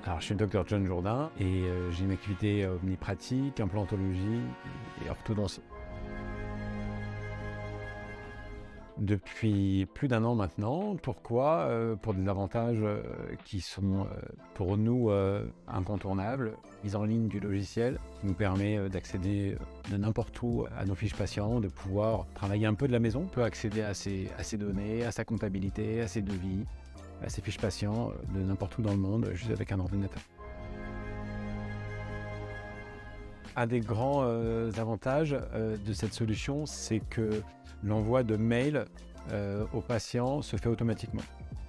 Alors, je suis le docteur John Jourdain et j'ai une activité omnipratique, implantologie et orthodontie. Depuis plus d'un an maintenant. Pourquoi? Pour des avantages qui sont pour nous incontournables. Mise en ligne du logiciel qui nous permet d'accéder de n'importe où à nos fiches patients, de pouvoir travailler un peu de la maison. On peut accéder à ses données, à sa comptabilité, à ses devis, à ses fiches patients de n'importe où dans le monde, juste avec un ordinateur. Un des grands avantages de cette solution, c'est que l'envoi de mails aux patients se fait automatiquement.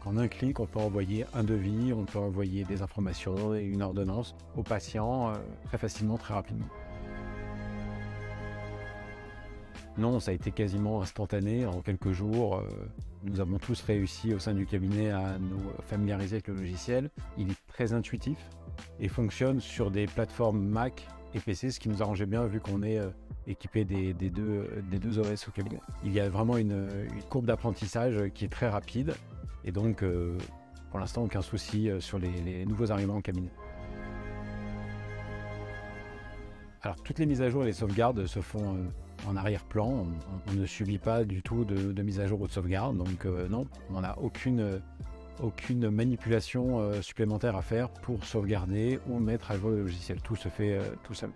En un clic, on peut envoyer un devis, on peut envoyer des informations et une ordonnance aux patients très facilement, très rapidement. Non, ça a été quasiment instantané. En quelques jours, nous avons tous réussi au sein du cabinet à nous familiariser avec le logiciel. Il est très intuitif et fonctionne sur des plateformes Mac et PC, ce qui nous arrangeait bien vu qu'on est équipé des deux OS au cabinet. Il y a vraiment une courbe d'apprentissage qui est très rapide et donc pour l'instant aucun souci sur les nouveaux arrivants au cabinet. Alors toutes les mises à jour et les sauvegardes se font en arrière-plan, on ne subit pas du tout de mise à jour ou de sauvegarde, donc non, on n'a aucune manipulation supplémentaire à faire pour sauvegarder ou mettre à jour le logiciel. Tout se fait tout seul.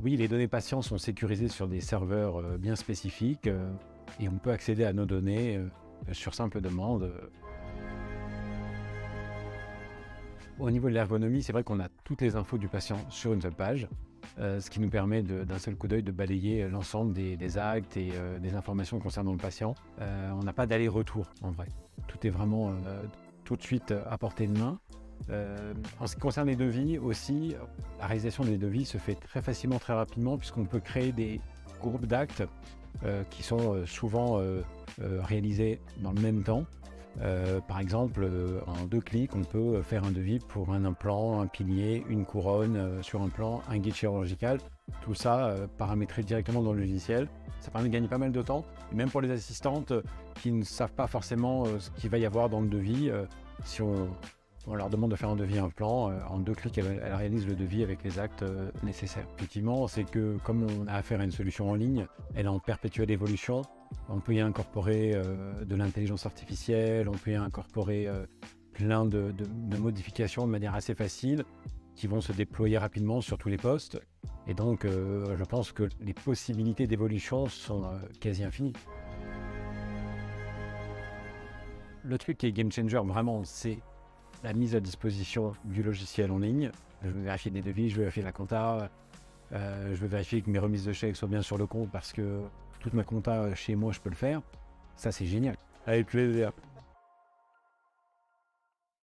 Oui, les données patients sont sécurisées sur des serveurs bien spécifiques et on peut accéder à nos données sur simple demande. Au niveau de l'ergonomie, c'est vrai qu'on a toutes les infos du patient sur une seule page, ce qui nous permet d'un seul coup d'œil de balayer l'ensemble des actes et des informations concernant le patient. On n'a pas d'aller-retour en vrai. Tout est vraiment tout de suite à portée de main. En ce qui concerne les devis aussi, la réalisation des devis se fait très facilement, très rapidement, puisqu'on peut créer des groupes d'actes qui sont souvent réalisés dans le même temps. Par exemple, en 2 clics, on peut faire un devis pour un implant, un pilier, une couronne sur un plan, un guide chirurgical. Tout ça paramétré directement dans le logiciel. Ça permet de gagner pas mal de temps. Et même pour les assistantes qui ne savent pas forcément ce qu'il va y avoir dans le devis, si on leur demande de faire un devis implant, en 2 clics, elle réalise le devis avec les actes nécessaires. Effectivement, c'est que comme on a affaire à une solution en ligne, elle est en perpétuelle évolution. On peut y incorporer de l'intelligence artificielle, on peut y incorporer plein de modifications de manière assez facile qui vont se déployer rapidement sur tous les postes. Et donc, je pense que les possibilités d'évolution sont quasi infinies. Le truc qui est game changer, vraiment, c'est la mise à disposition du logiciel en ligne. Je veux vérifier des devis, je veux vérifier la compta, je veux vérifier que mes remises de chèques soient bien sur le compte parce que toute ma compta chez moi, je peux le faire. Ça, c'est génial. Avec plaisir.